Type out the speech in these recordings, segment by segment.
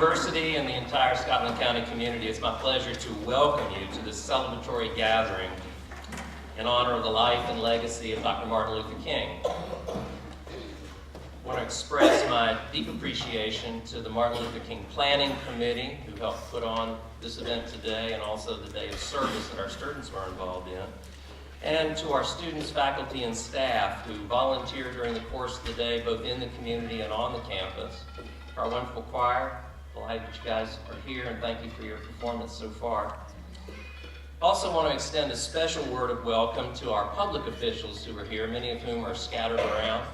University and the entire Scotland County community, it's my pleasure to welcome you to this celebratory gathering in honor of the life and legacy of Dr. Martin Luther King. I want to express my deep appreciation to the Martin Luther King Planning Committee, who helped put on this event today, and also the day of service that our students were involved in, and to our students, faculty, and staff who volunteered during the course of the day, both in the community and on the campus. Our wonderful choir, delighted that you guys are here, and thank you for your performance so far. Also want to extend a special word of welcome to our public officials who are here, many of whom are scattered around,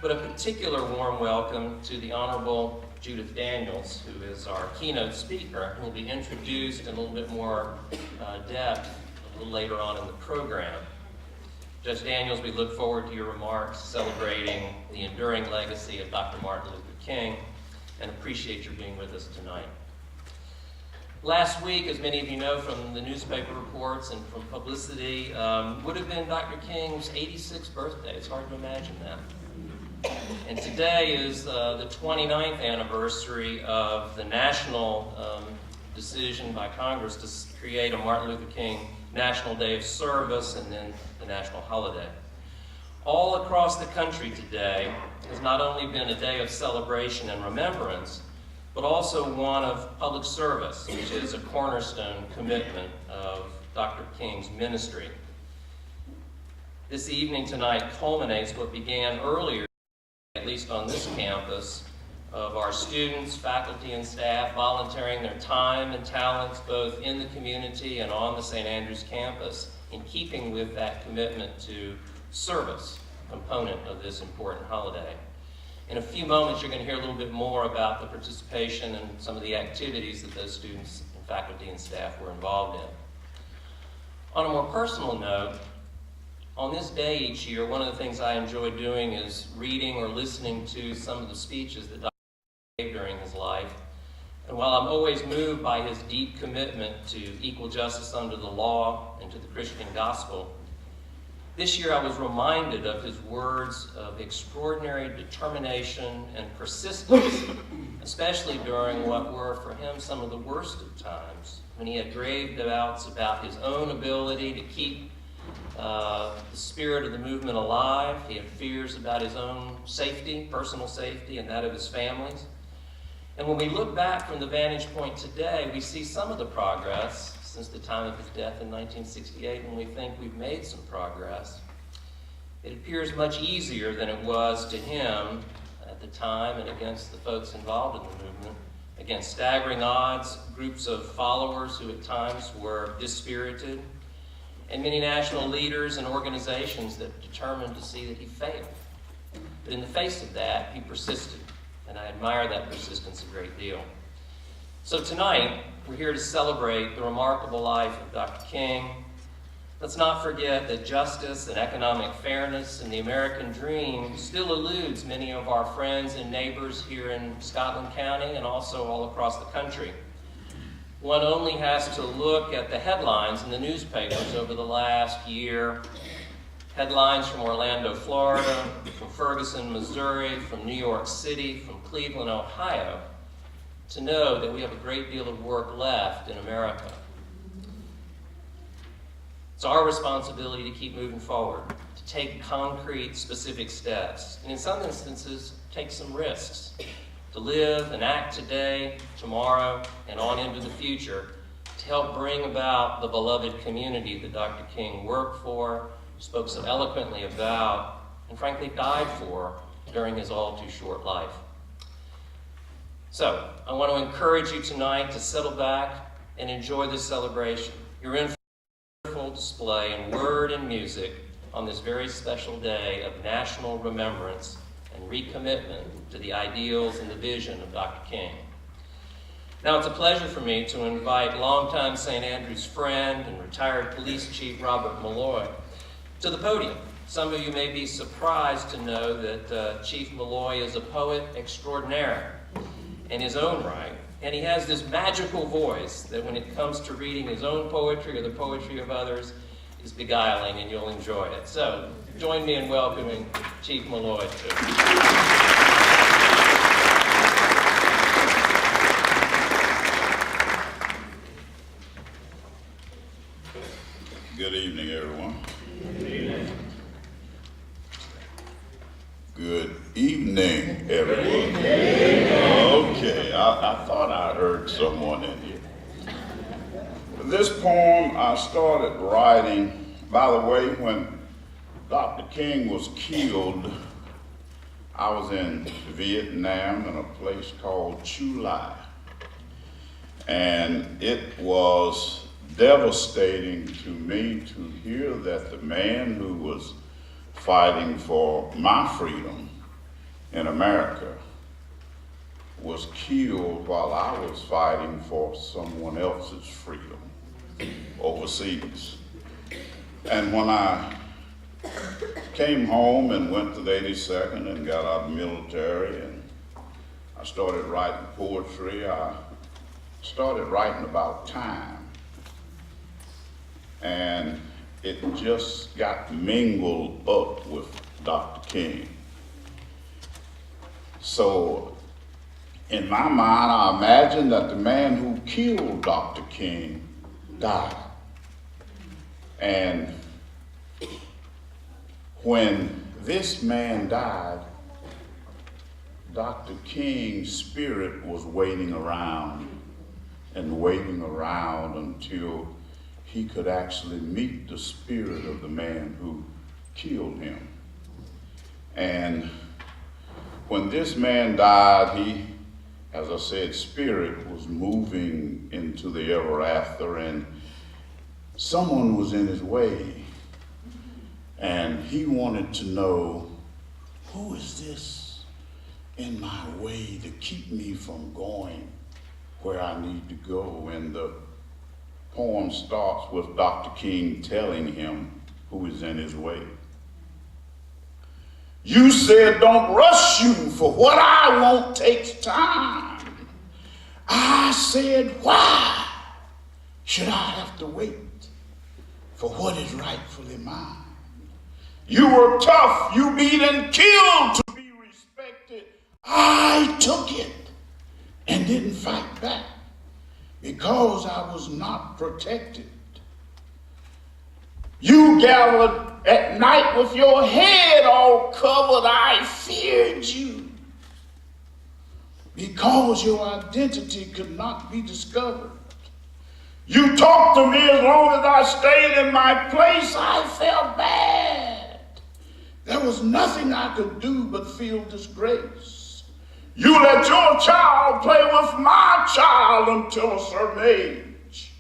but a particular warm welcome to the Honorable Judith Daniels, who is our keynote speaker, who will be introduced in a little bit more depth a little later on in the program. Judge Daniels, we look forward to your remarks celebrating the enduring legacy of Dr. Martin Luther King, and appreciate your being with us tonight. Last week, as many of you know from the newspaper reports and from publicity, would have been Dr. King's 86th birthday. It's hard to imagine that. And today is the 29th anniversary of the national decision by Congress to create a Martin Luther King National Day of Service and then the national holiday. All across the country today has not only been a day of celebration and remembrance, but also one of public service, which is a cornerstone commitment of Dr. King's ministry. This evening tonight culminates what began earlier, at least on this campus, of our students, faculty, and staff volunteering their time and talents both in the community and on the St. Andrews campus in keeping with that commitment to service component of this important holiday. In a few moments, you're going to hear a little bit more about the participation and some of the activities that those students and faculty and staff were involved in. On a more personal note, on this day each year, one of the things I enjoy doing is reading or listening to some of the speeches that Dr. gave during his life. And while I'm always moved by his deep commitment to equal justice under the law and to the Christian gospel, this year I was reminded of his words of extraordinary determination and persistence, especially during what were for him some of the worst of times, when he had grave doubts about his own ability to keep the spirit of the movement alive. He had fears about his own safety, personal safety, and that of his family's. And when we look back from the vantage point today, we see some of the progress since the time of his death in 1968, and we think we've made some progress. It appears much easier than it was to him at the time and against the folks involved in the movement, against staggering odds, groups of followers who at times were dispirited, and many national leaders and organizations that determined to see that he failed. But in the face of that, he persisted, and I admire that persistence a great deal. So tonight, we're here to celebrate the remarkable life of Dr. King. Let's not forget that justice and economic fairness and the American dream still eludes many of our friends and neighbors here in Scotland County and also all across the country. One only has to look at the headlines in the newspapers over the last year. Headlines from Orlando, Florida, from Ferguson, Missouri, from New York City, from Cleveland, Ohio, to know that we have a great deal of work left in America. It's our responsibility to keep moving forward, to take concrete, specific steps, and in some instances, take some risks, to live and act today, tomorrow, and on into the future, to help bring about the beloved community that Dr. King worked for, spoke so eloquently about, and frankly died for during his all too short life. So, I want to encourage you tonight to settle back and enjoy this celebration. You're in for a wonderful display in word and music on this very special day of national remembrance and recommitment to the ideals and the vision of Dr. King. Now, it's a pleasure for me to invite longtime St. Andrews friend and retired police chief Robert Malloy to the podium. Some of you may be surprised to know that Chief Malloy is a poet extraordinaire in his own right, and he has this magical voice that when it comes to reading his own poetry or the poetry of others is beguiling, and you'll enjoy it. So join me in welcoming Chief Malloy too. Good evening, everyone. Good evening. Good evening, everyone. Okay, I thought I heard someone in here. This poem I started writing, by the way, when Dr. King was killed, I was in Vietnam in a place called Chu Lai. And it was devastating to me to hear that the man who was fighting for my freedom in America was killed while I was fighting for someone else's freedom overseas. And when I came home and went to the 82nd and got out of the military and I started writing poetry, I started writing about time. And it just got mingled up with Dr. King. So in my mind, I imagined that the man who killed Dr. King died. And when this man died, Dr. King's spirit was waiting around until he could actually meet the spirit of the man who killed him. And when this man died, he, as I said, spirit was moving into the ever after, and someone was in his way. And he wanted to know, who is this in my way to keep me from going where I need to go? And the poem starts with Dr. King telling him who is in his way. You said, don't rush you, for what I want takes time. I said, why should I have to wait for what is rightfully mine? You were tough, you beat and killed to be respected. I took it and didn't fight back because I was not protected. You gathered at night with your head all covered. I feared you because your identity could not be discovered. You talked to me as long as I stayed in my place. I felt bad. There was nothing I could do but feel disgrace. You let your child play with my child until a certain age.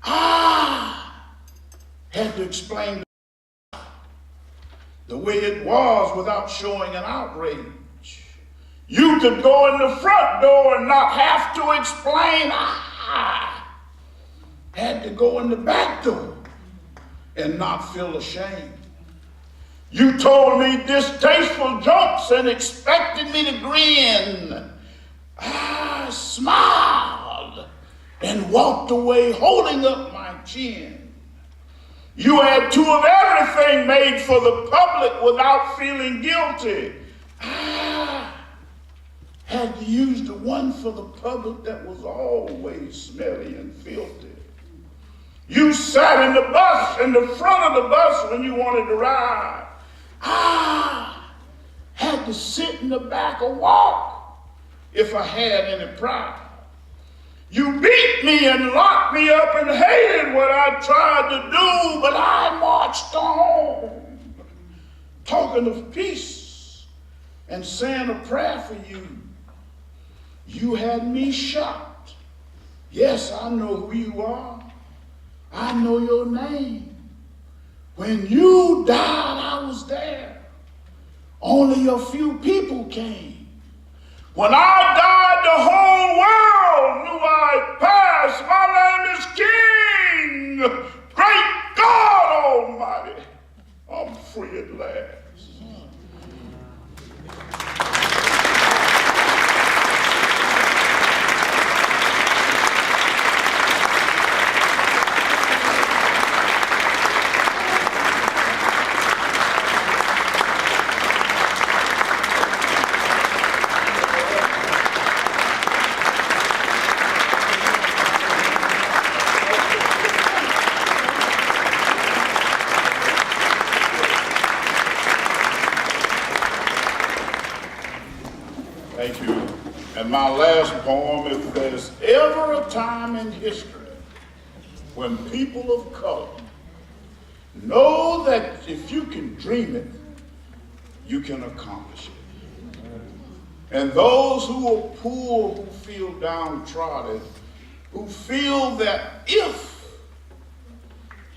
I had to explain the way it was without showing an outrage. You could go in the front door and not have to explain. I had to go in the back door and not feel ashamed. You told me distasteful jokes and expected me to grin. I smiled and walked away holding up my chin. You had two of everything made for the public without feeling guilty. I had to use the one for the public that was always smelly and filthy. You sat in the bus, in the front of the bus when you wanted to ride. I had to sit in the back or walk if I had any pride. You beat me and locked me up and hated what I tried to do, but I marched on, talking of peace and saying a prayer for you. You had me shocked. Yes, I know who you are. I know your name. When you died, I was there. Only a few people came. When I died, the whole world knew I'd passed. My name is King. Great God Almighty, I'm free at last. my last poem, if there's ever a time in history when people of color know that if you can dream it, you can accomplish it. And those who are poor, who feel downtrodden, who feel that if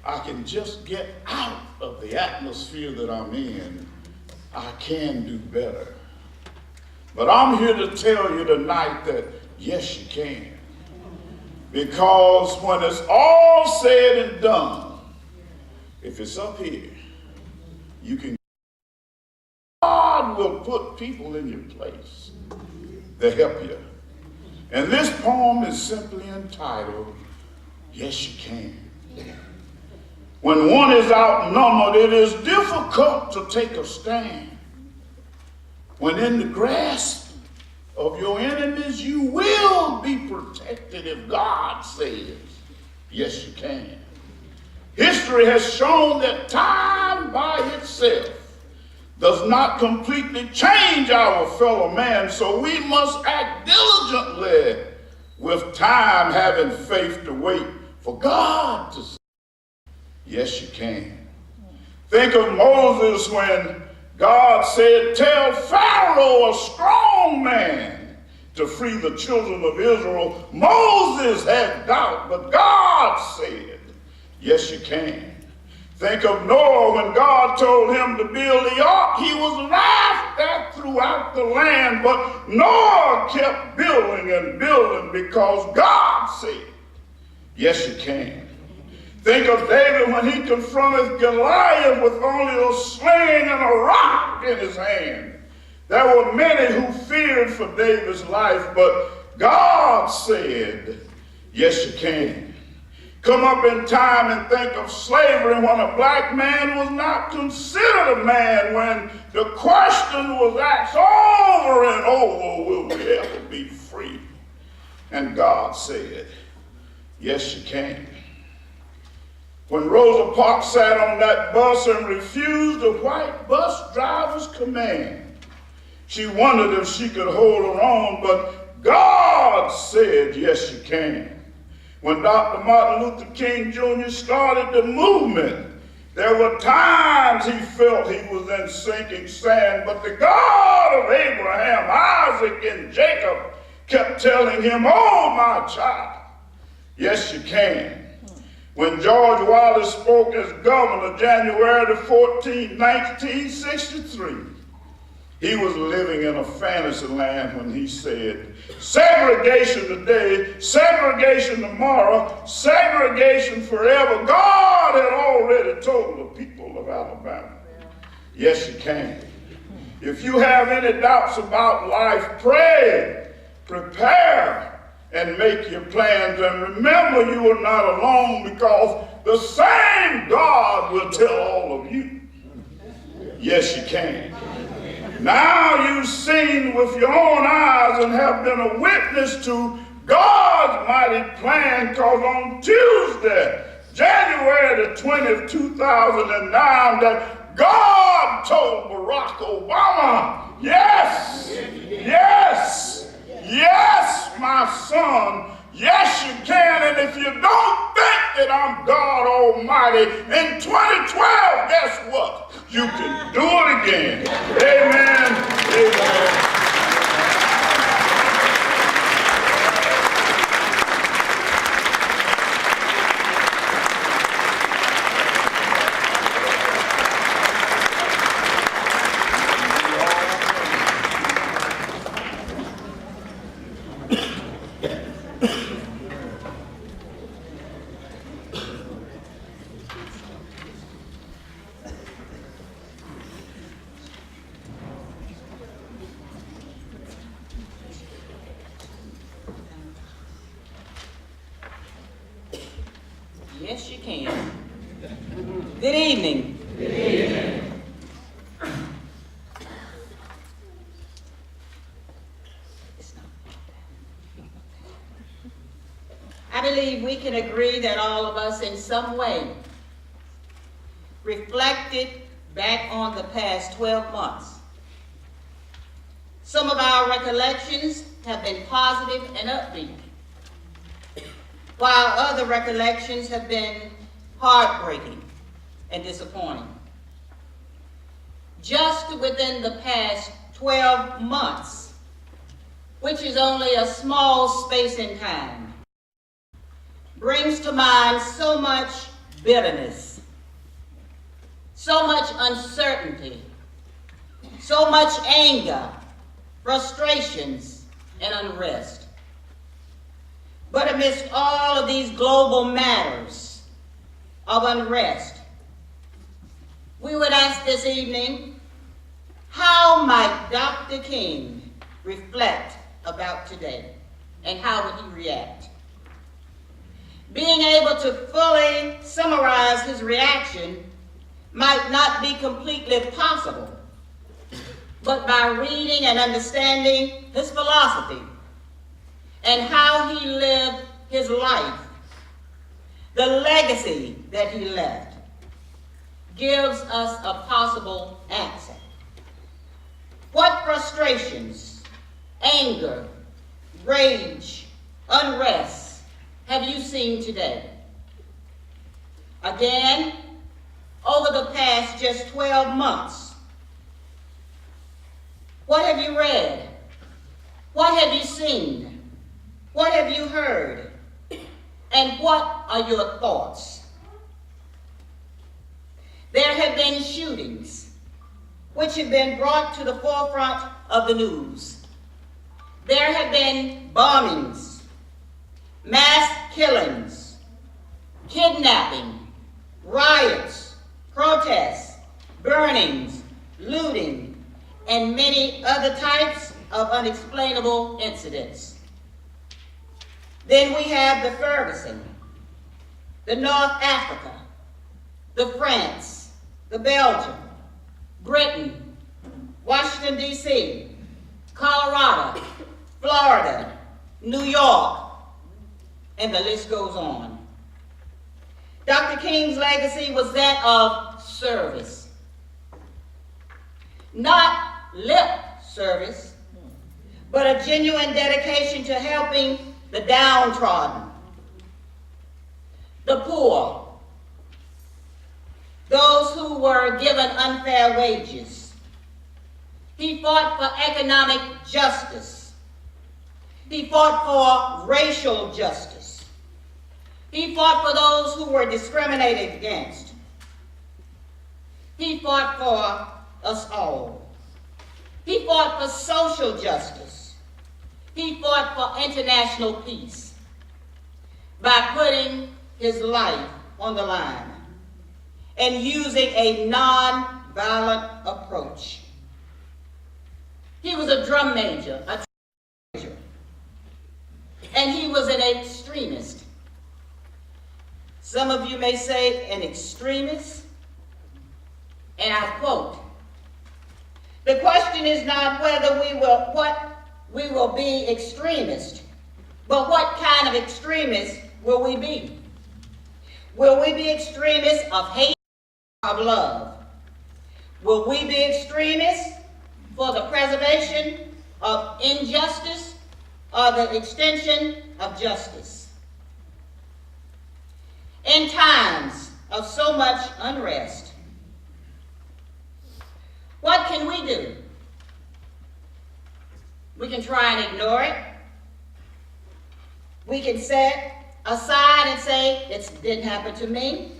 I can just get out of the atmosphere that I'm in, I can do better. But I'm here to tell you tonight that yes, you can. Because when it's all said and done, if it's up here, you can. God will put people in your place to help you. And this poem is simply entitled, Yes, You Can. When one is outnumbered, it is difficult to take a stand. When in the grasp of your enemies, you will be protected if God says, yes, you can. History has shown that time by itself does not completely change our fellow man, so we must act diligently with time, having faith to wait for God to say, yes, you can. Think of Moses when God said, tell Pharaoh, a strong man, to free the children of Israel. Moses had doubt, but God said, yes, you can. Think of Noah when God told him to build the ark. He was laughed at throughout the land, but Noah kept building and building because God said, yes, you can. Think of David when he confronted Goliath with only a sling and a rock in his hand. There were many who feared for David's life, but God said, yes, you can. Come up in time and think of slavery when a black man was not considered a man, when the question was asked over and over, will we ever be free? And God said, yes, you can. When Rosa Parks sat on that bus and refused the white bus driver's command, she wondered if she could hold her own, but God said, yes, you can. When Dr. Martin Luther King Jr. started the movement, there were times he felt he was in sinking sand, but the God of Abraham, Isaac, and Jacob kept telling him, oh, my child, yes, you can. When George Wallace spoke as governor January the 14th, 1963, he was living in a fantasy land when he said, segregation today, segregation tomorrow, segregation forever. God had already told the people of Alabama, yes, you can. If you have any doubts about life, pray, prepare, and make your plans. And remember, you are not alone, because the same God will tell all of you, yes, you can. Now you've seen with your own eyes and have been a witness to God's mighty plan, because on Tuesday, January the 20th, 2009, that God told Barack Obama, yes, yes, yes, my son, yes, you can. And if you don't think that I'm God Almighty, in 2012, guess what? You can do it again. Amen. Amen. Yes, you can. Good evening. Good evening. I believe we can agree that all of us in some way reflected back on the past 12 months. Some of our recollections have been positive and upbeat, while other recollections have been heartbreaking and disappointing. Just within the past 12 months, which is only a small space in time, brings to mind so much bitterness, so much uncertainty, so much anger, frustrations, and unrest. But amidst all of these global matters of unrest, we would ask this evening, how might Dr. King reflect about today, and how would he react? Being able to fully summarize his reaction might not be completely possible, but by reading and understanding his philosophy and how he lived his life, the legacy that he left gives us a possible answer. What frustrations, anger, rage, unrest have you seen today? Again, over the past just 12 months, what have you read? What have you seen? What have you heard? And what are your thoughts? There have been shootings, which have been brought to the forefront of the news. There have been bombings, mass killings, kidnapping, riots, protests, burnings, looting, and many other types of unexplainable incidents. Then we have the Ferguson, the North Africa, the France, the Belgium, Britain, Washington, D.C., Colorado, Florida, New York, and the list goes on. Dr. King's legacy was that of service. Not lip service, but a genuine dedication to helping the downtrodden, the poor, those who were given unfair wages. He fought for economic justice. He fought for racial justice. He fought for those who were discriminated against. He fought for us all. He fought for social justice. He fought for international peace by putting his life on the line and using a non-violent approach. He was a drum major, and he was an extremist. Some of you may say an extremist, and I quote, "The question is not whether we will be extremists, but what kind of extremists will we be? Will we be extremists of hate or of love? Will we be extremists for the preservation of injustice or the extension of justice?" In times of so much unrest, what can we do? We can try and ignore it. We can set aside and say, it didn't happen to me.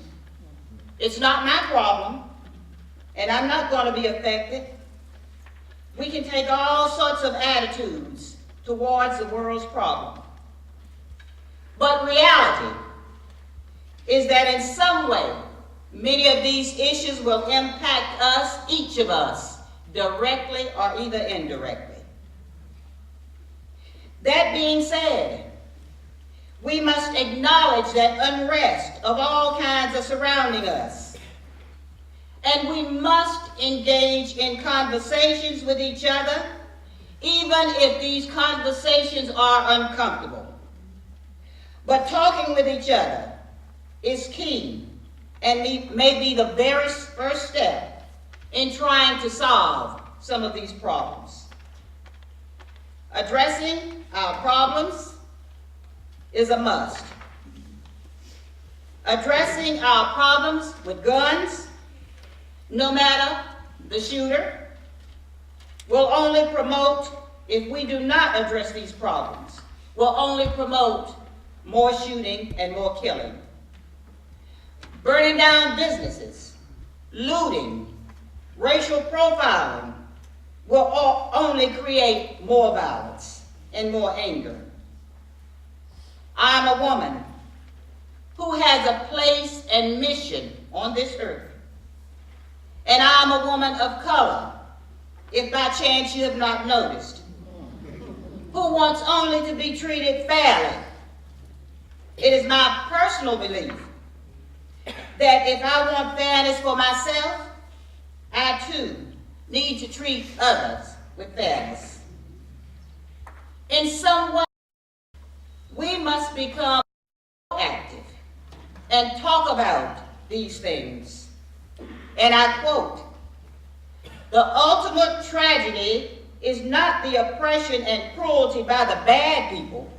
It's not my problem, and I'm not going to be affected. We can take all sorts of attitudes towards the world's problem. But reality is that in some way, many of these issues will impact us, each of us, directly or either indirectly. That being said, we must acknowledge that unrest of all kinds are surrounding us. And we must engage in conversations with each other, even if these conversations are uncomfortable. But talking with each other is key and may be the very first step in trying to solve some of these problems. Addressing our problems is a must. Addressing our problems with guns, no matter the shooter, will only promote, if we do not address these problems, will only promote more shooting and more killing. Burning down businesses, looting, racial profiling will only create more violence and more anger. I'm a woman who has a place and mission on this earth. And I'm a woman of color, if by chance you have not noticed, who wants only to be treated fairly. It is my personal belief that if I want fairness for myself, I too need to treat others with fairness. In some way, we must become active and talk about these things. And I quote, "The ultimate tragedy is not the oppression and cruelty by the bad people,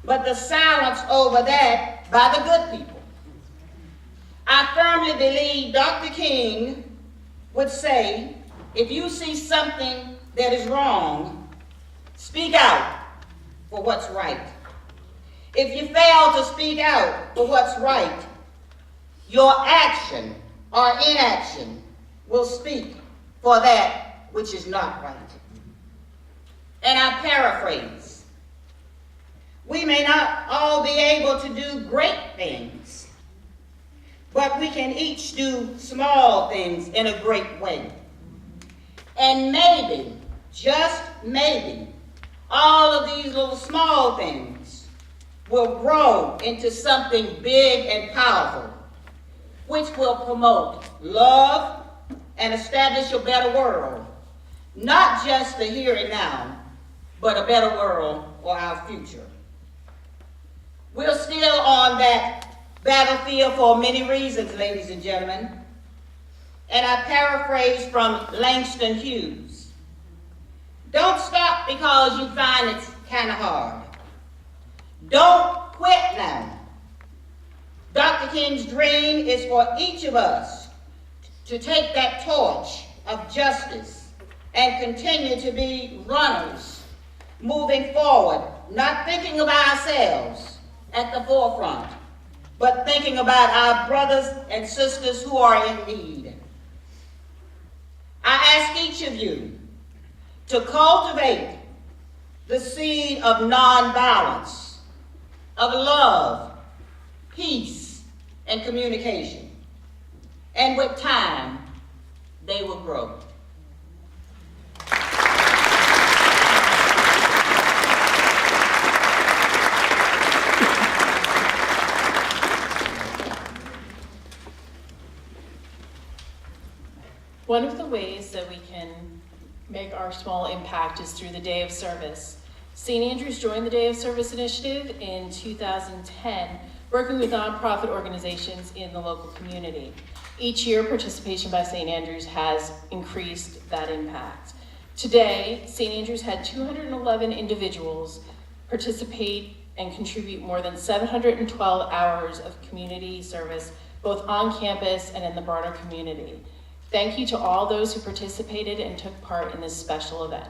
but the silence over that by the good people." I firmly believe Dr. King would say, if you see something that is wrong, speak out for what's right. If you fail to speak out for what's right, your action or inaction will speak for that which is not right. And I paraphrase, we may not all be able to do great things, but we can each do small things in a great way. And maybe, just maybe, all of these little small things will grow into something big and powerful, which will promote love and establish a better world, not just the here and now, but a better world for our future. We're still on that battlefield for many reasons, ladies and gentlemen. And I paraphrase from Langston Hughes. Don't stop because you find it's kind of hard. Don't quit now. Dr. King's dream is for each of us to take that torch of justice and continue to be runners, moving forward, not thinking of ourselves at the forefront, but thinking about our brothers and sisters who are in need. I ask each of you to cultivate the seed of nonviolence, of love, peace, and communication. And with time, they will grow. One of the ways that we can make our small impact is through the Day of Service. St. Andrews joined the Day of Service initiative in 2010, working with nonprofit organizations in the local community. Each year, participation by St. Andrews has increased that impact. Today, St. Andrews had 211 individuals participate and contribute more than 712 hours of community service, both on campus and in the broader community. Thank you to all those who participated and took part in this special event.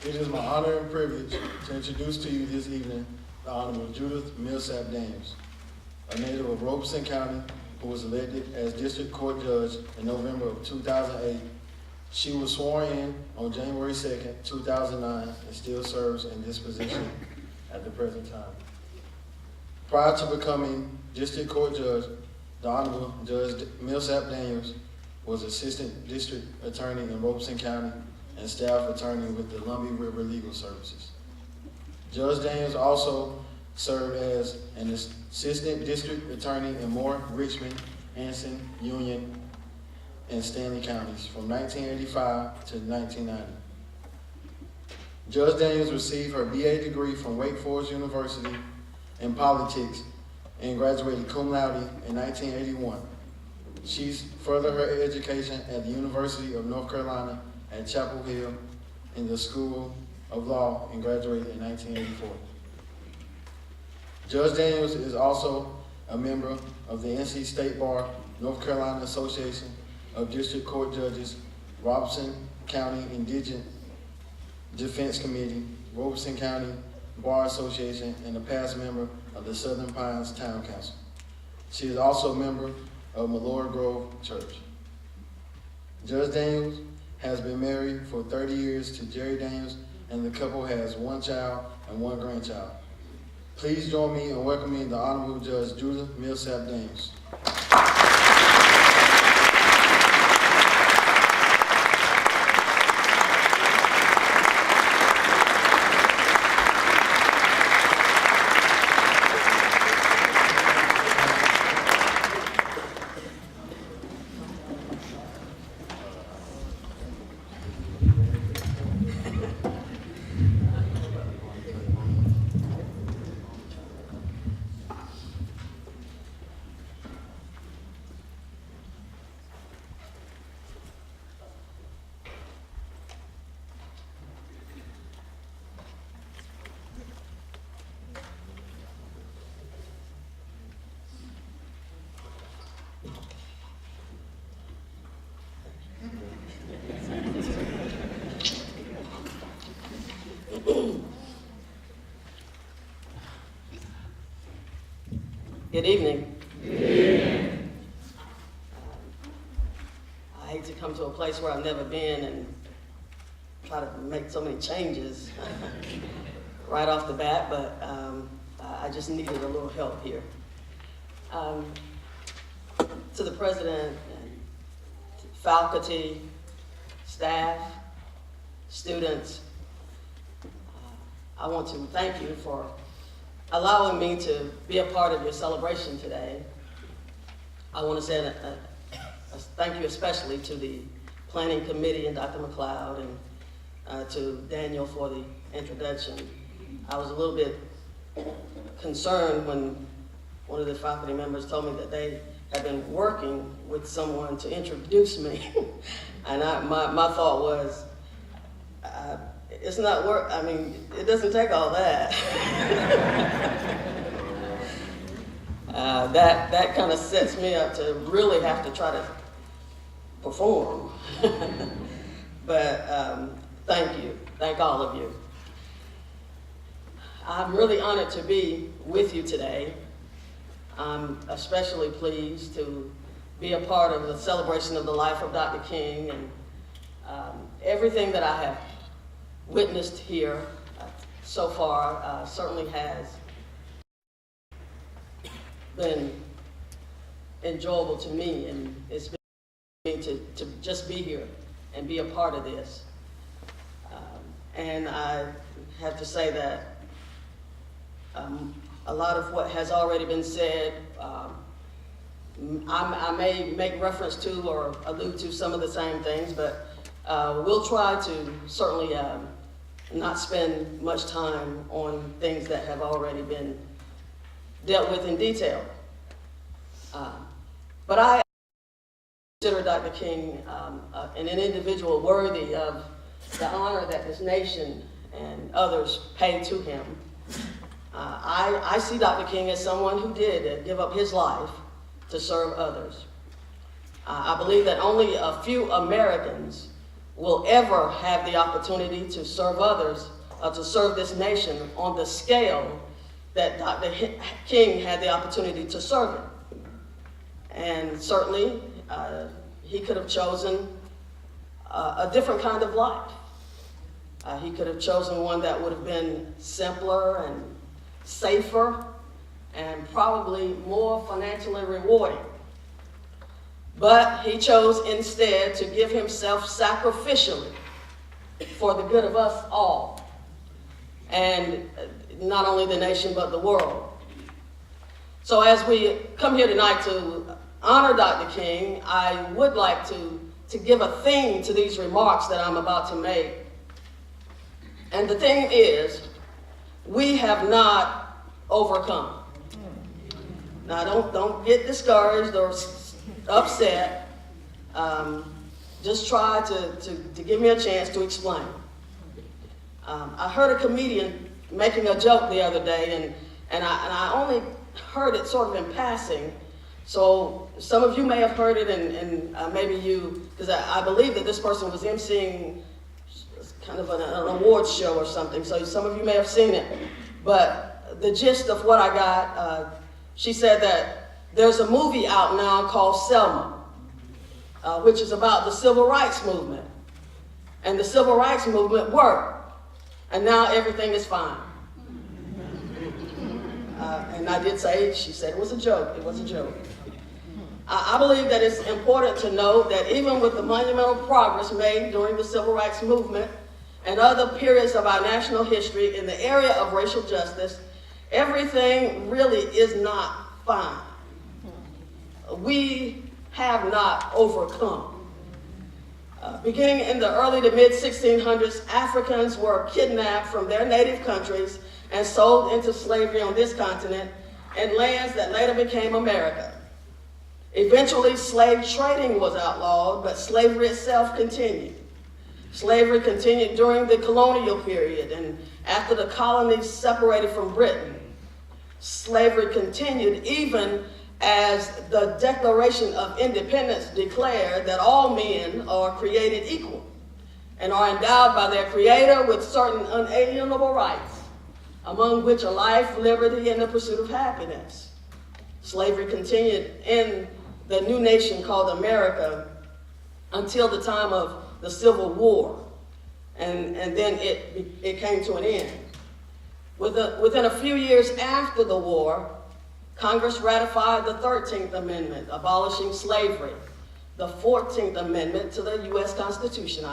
It is my honor and privilege to introduce to you this evening the Honorable Judith Milsap Daniels, a native of Robeson County who was elected as District Court Judge in November of 2008. She was sworn in on January 2nd, 2009, and still serves in this position at the present time. Prior to becoming District Court Judge, the Honorable Judge Milsap Daniels was Assistant District Attorney in Robeson County and Staff Attorney with the Lumbee River Legal Services. Judge Daniels also served as an Assistant District Attorney in Moore, Richmond, Anson, Union, and Stanley counties from 1985 to 1990. Judge Daniels received her BA degree from Wake Forest University in politics and graduated cum laude in 1981. She's furthered her education at the University of North Carolina at Chapel Hill in the School of Law and graduated in 1984. Judge Daniels is also a member of the NC State Bar North Carolina Association of District Court Judges, Robeson County Indigent Defense Committee, Robeson County Bar Association, and a past member of the Southern Pines Town Council. She is also a member of Malloy Grove Church. Judge Daniels has been married for 30 years to Jerry Daniels, and the couple has one child and one grandchild. Please join me in welcoming the Honorable Judge Judith Milsap Daniels. Good evening. Good evening. I hate to come to a place where I've never been and try to make so many changes right off the bat, but I just needed a little help here. To the president, and faculty, staff, students, I want to thank you for allowing me to be a part of your celebration today. I want to say a thank you especially to the planning committee and Dr. McLeod and to Daniel for the introduction. I was a little bit concerned when one of the faculty members told me that they had been working with someone to introduce me. And my thought was, it's not work, I mean, it doesn't take all that. That kind of sets me up to really have to try to perform. But thank you, thank all of you. I'm really honored to be with you today. I'm especially pleased to be a part of the celebration of the life of Dr. King, and everything that I have witnessed here so far certainly has been enjoyable to me, and it's been to just be here and be a part of this. And I have to say that a lot of what has already been said, I may make reference to or allude to some of the same things, but we'll try to certainly not spend much time on things that have already been dealt with in detail. But I consider Dr. King an individual worthy of the honor that this nation and others pay to him. I see Dr. King as someone who did give up his life to serve others. I believe that only a few Americans will ever have the opportunity to serve others, to serve this nation on the scale that Dr. King had the opportunity to serve it. And certainly, he could have chosen a different kind of life. He could have chosen one that would have been simpler and safer and probably more financially rewarding. But he chose instead to give himself sacrificially for the good of us all, and not only the nation but the world. So as we come here tonight to honor Dr. King, I would like to give a theme to these remarks that I'm about to make. And the thing is, we have not overcome. Now don't get discouraged or upset. Just try to give me a chance to explain. I heard a comedian making a joke the other day, and I only heard it sort of in passing. So some of you may have heard it, and maybe you, because I believe that this person was emceeing kind of an awards show or something, so some of you may have seen it. But the gist of what I got, she said that there's a movie out now called Selma, which is about the civil rights movement. And the civil rights movement worked, and now everything is fine. And I did say, she said it was a joke. It was a joke. I believe that it's important to note that even with the monumental progress made during the civil rights movement and other periods of our national history in the area of racial justice, everything really is not fine. We have not overcome. Beginning in the early to mid 1600s, Africans were kidnapped from their native countries and sold into slavery on this continent in lands that later became America. Eventually, slave trading was outlawed, but slavery itself continued. Slavery continued during the colonial period and after the colonies separated from Britain. Slavery continued even as the Declaration of Independence declared that all men are created equal and are endowed by their Creator with certain unalienable rights, among which are life, liberty, and the pursuit of happiness. Slavery continued in the new nation called America until the time of the Civil War, and then it came to an end. Within a few years after the war, Congress ratified the 13th Amendment, abolishing slavery, the 14th Amendment to the U.S. Constitution,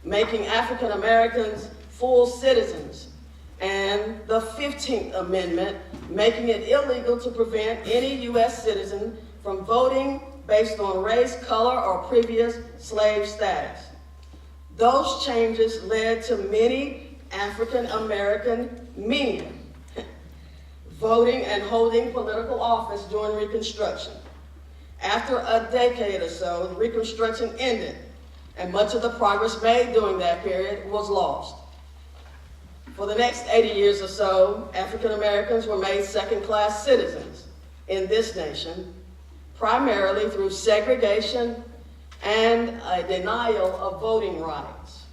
making African Americans full citizens, and the 15th Amendment, making it illegal to prevent any U.S. citizen from voting based on race, color, or previous slave status. Those changes led to many African American men voting and holding political office during Reconstruction. After a decade or so, Reconstruction ended, and much of the progress made during that period was lost. For the next 80 years or so, African Americans were made second-class citizens in this nation, primarily through segregation and a denial of voting rights.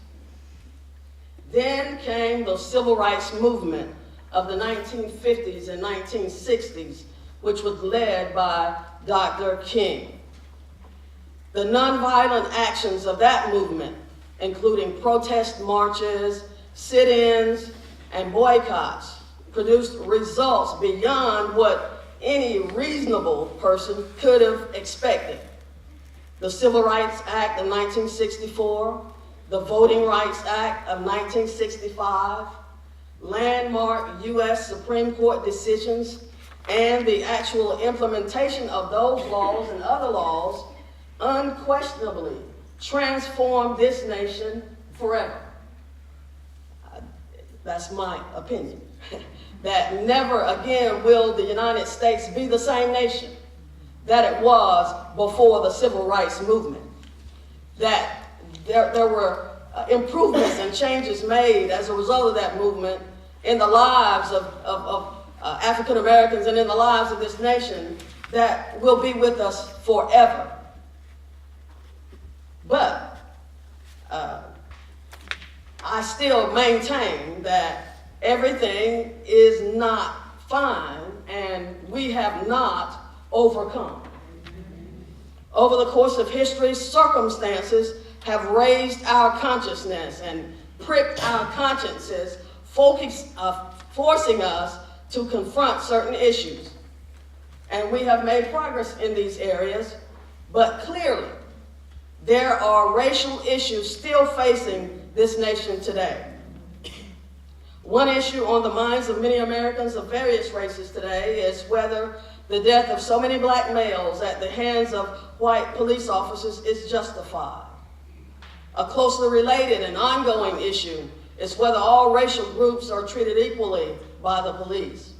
Then came the civil rights movement of the 1950s and 1960s, which was led by Dr. King. The nonviolent actions of that movement, including protest marches, sit-ins, and boycotts, produced results beyond what any reasonable person could have expected. The Civil Rights Act of 1964, the Voting Rights Act of 1965, landmark U.S. Supreme Court decisions, and the actual implementation of those laws and other laws unquestionably transformed this nation forever. That's my opinion. That never again will the United States be the same nation that it was before the civil rights movement. That there were improvements and changes made as a result of that movement in the lives of African Americans and in the lives of this nation that will be with us forever. But I still maintain that everything is not fine and we have not overcome. Over the course of history, circumstances have raised our consciousness and pricked our consciences, forcing us to confront certain issues. And we have made progress in these areas, but clearly there are racial issues still facing this nation today. One issue on the minds of many Americans of various races today is whether the death of so many black males at the hands of white police officers is justified. A closely related and ongoing issue is whether all racial groups are treated equally by the police.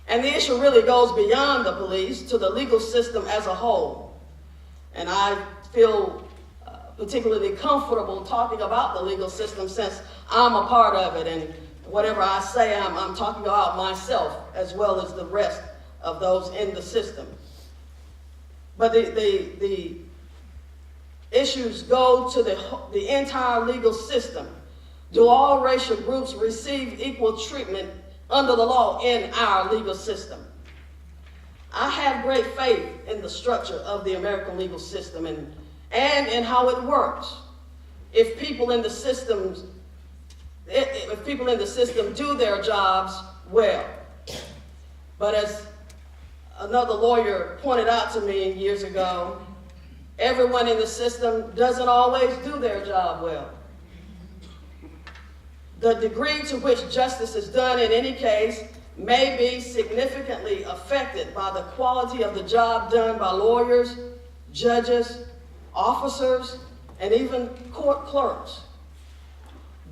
And the issue really goes beyond the police to the legal system as a whole. And I feel particularly comfortable talking about the legal system since I'm a part of it, and whatever I say, I'm talking about myself as well as the rest of those in the system. But the issues go to the entire legal system. Do all racial groups receive equal treatment under the law in our legal system? I have great faith in the structure of the American legal system and in how it works. If people in the system do their jobs well. But as another lawyer pointed out to me years ago, everyone in the system doesn't always do their job well. The degree to which justice is done in any case may be significantly affected by the quality of the job done by lawyers, judges, officers, and even court clerks.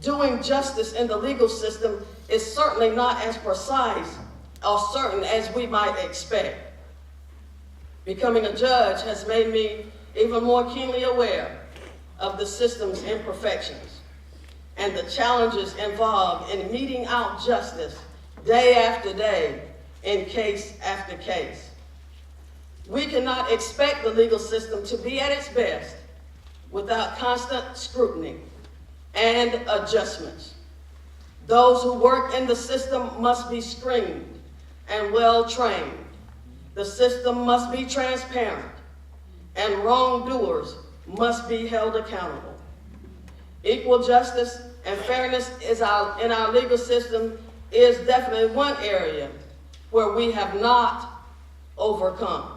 Doing justice in the legal system is certainly not as precise or certain as we might expect. Becoming a judge has made me even more keenly aware of the system's imperfections and the challenges involved in meting out justice day after day in case after case. We cannot expect the legal system to be at its best without constant scrutiny and adjustments. Those who work in the system must be screened and well-trained. The system must be transparent, and wrongdoers must be held accountable. Equal justice and fairness in our legal system is definitely one area where we have not overcome.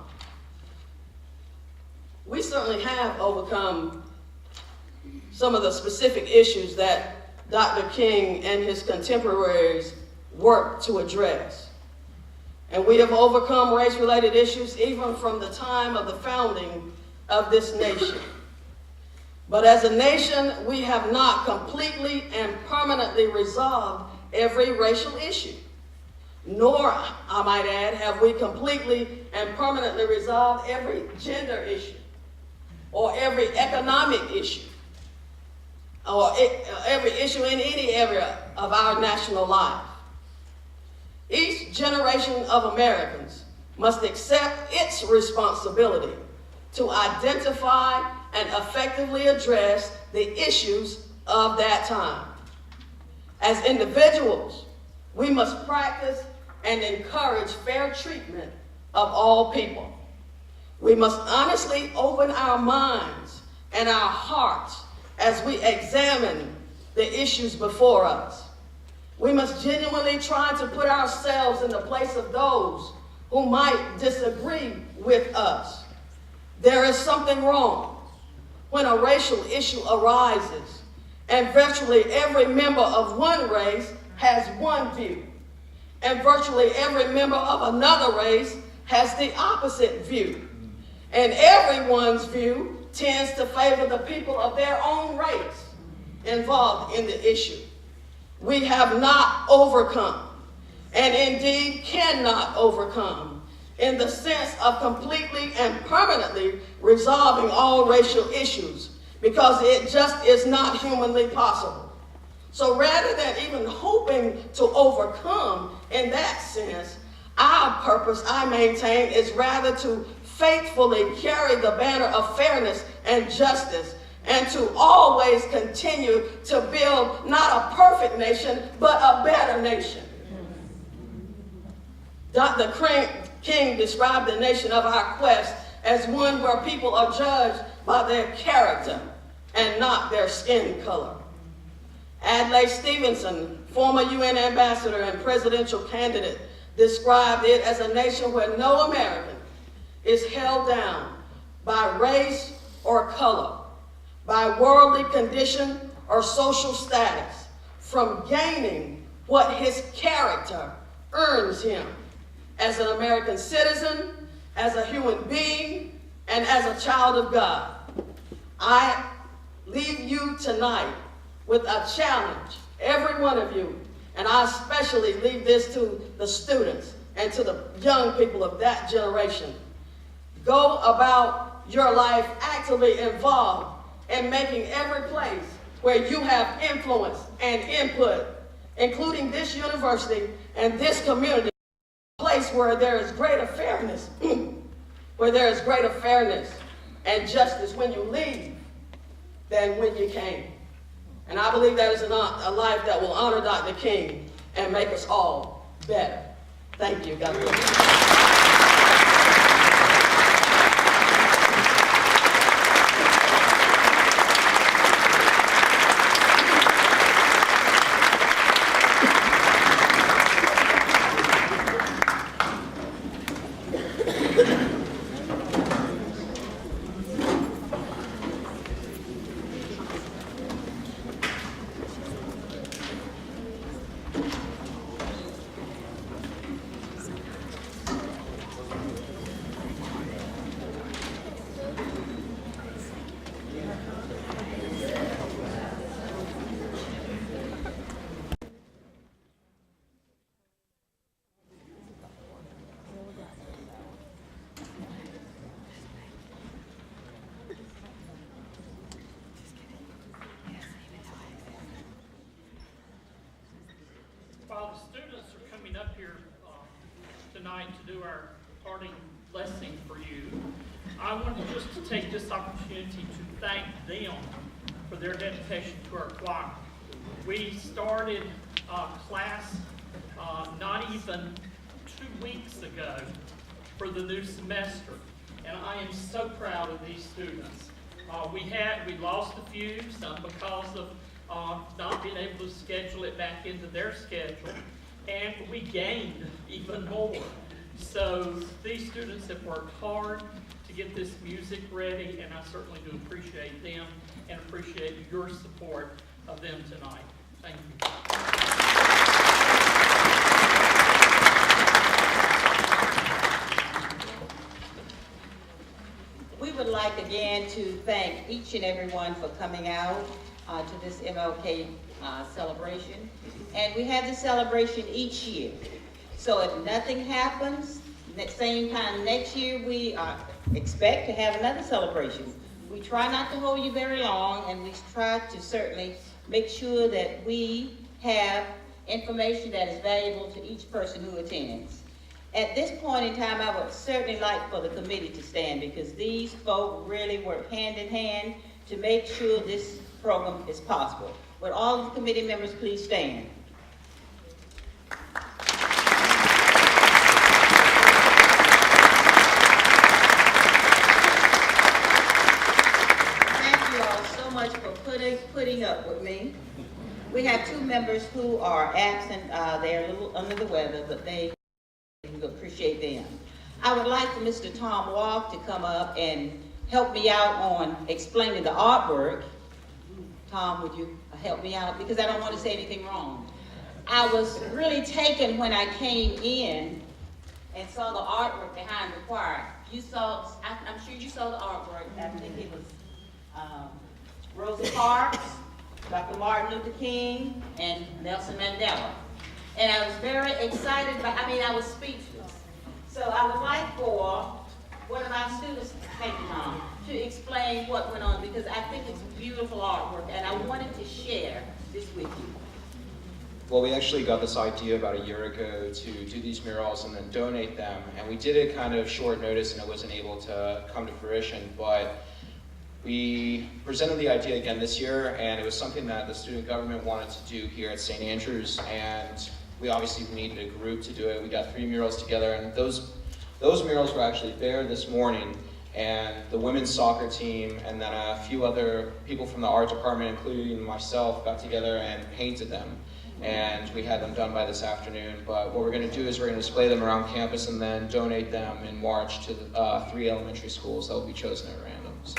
We certainly have overcome some of the specific issues that Dr. King and his contemporaries worked to address. And we have overcome race-related issues even from the time of the founding of this nation. But as a nation, we have not completely and permanently resolved every racial issue. Nor, I might add, have we completely and permanently resolved every gender issue, or every economic issue, or every issue in any area of our national life. Each generation of Americans must accept its responsibility to identify and effectively address the issues of that time. As individuals, we must practice and encourage fair treatment of all people. We must honestly open our minds and our hearts as we examine the issues before us. We must genuinely try to put ourselves in the place of those who might disagree with us. There is something wrong when a racial issue arises and virtually every member of one race has one view, and virtually every member of another race has the opposite view. And everyone's view tends to favor the people of their own race involved in the issue. We have not overcome, and indeed cannot overcome, in the sense of completely and permanently resolving all racial issues, because it just is not humanly possible. So rather than even hoping to overcome in that sense, our purpose, I maintain, is rather to faithfully carry the banner of fairness and justice and to always continue to build not a perfect nation, but a better nation. Dr. King described the nation of our quest as one where people are judged by their character and not their skin color. Adlai Stevenson, former UN ambassador and presidential candidate, described it as a nation where no American is held down by race or color, by worldly condition or social status, from gaining what his character earns him as an American citizen, as a human being, and as a child of God. I leave you tonight with a challenge, every one of you, and I especially leave this to the students and to the young people of that generation. Go about your life actively involved in making every place where you have influence and input, including this university and this community, a place where there is greater fairness, where there is greater fairness and justice when you leave than when you came. And I believe that is a life that will honor Dr. King and make us all better. Thank you. God bless you. While the students are coming up here tonight to do our parting blessing for you, I wanted just to take this opportunity to thank them for their dedication to our choir. We started class not even 2 weeks ago for the new semester, and I am so proud of these students. We lost a few, some because of not being able to schedule it back into their schedule, and we gained even more. So these students have worked hard to get this music ready, and I certainly do appreciate them and appreciate your support of them tonight. Thank you. We would like again to thank each and everyone for coming out to this MLK celebration. And we have this celebration each year. So if nothing happens, same time next year, we expect to have another celebration. We try not to hold you very long, and we try to certainly make sure that we have information that is valuable to each person who attends. At this point in time, I would certainly like for the committee to stand, because these folk really work hand in hand to make sure this program is possible. Would all of the committee members please stand? Thank you all so much for putting up with me. We have two members who are absent. They're a little under the weather, but we appreciate them. I would like for Mr. Tom Walk to come up and help me out on explaining the artwork. Tom, would you help me out? Because I don't want to say anything wrong. I was really taken when I came in and saw the artwork behind the choir. You saw, I'm sure you saw the artwork. I think it was Rosa Parks, Dr. Martin Luther King, and Nelson Mandela. And I was very excited, I was speechless. So I would like for one of our students, thank you, Tom, to explain what went on, because I think it's beautiful artwork, and I wanted to share this with you. Well, we actually got this idea about a year ago to do these murals and then donate them, and we did it kind of short notice and it wasn't able to come to fruition, but We presented the idea again this year, and it was something that the student government wanted to do here at St. Andrews, and we obviously needed a group to do it. We got 3 murals together, and those murals were actually there this morning, and the women's soccer team and then a few other people from the art department, including myself, got together and painted them. And we had them done by this afternoon. But what we're going to do is we're going to display them around campus and then donate them in March to the 3 elementary schools that will be chosen at random. So.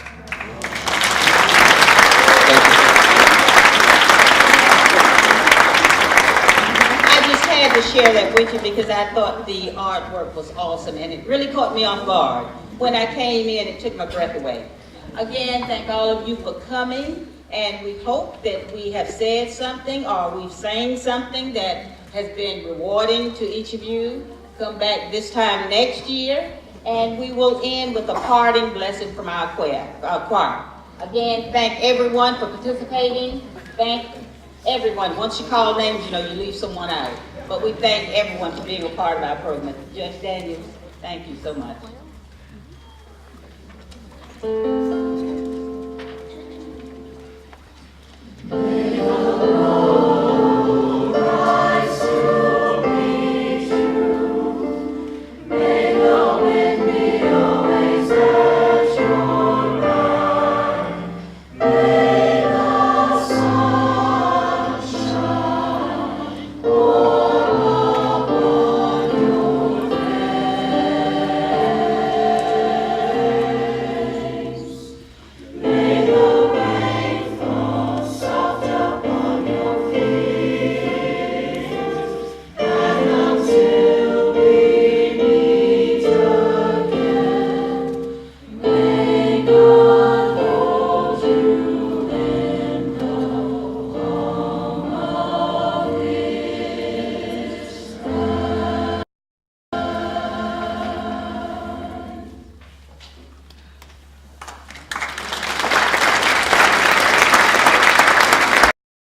I just had to share that with you because I thought the artwork was awesome, and it really caught me off guard. When I came in, it took my breath away. Again, thank all of you for coming, and we hope that we have said something or we've sang something that has been rewarding to each of you. Come back this time next year, and we will end with a parting blessing from our choir. Again, thank everyone for participating. Thank everyone. Once you call names, you know you leave someone out. But we thank everyone for being a part of our program. Judge Daniels, thank you so much.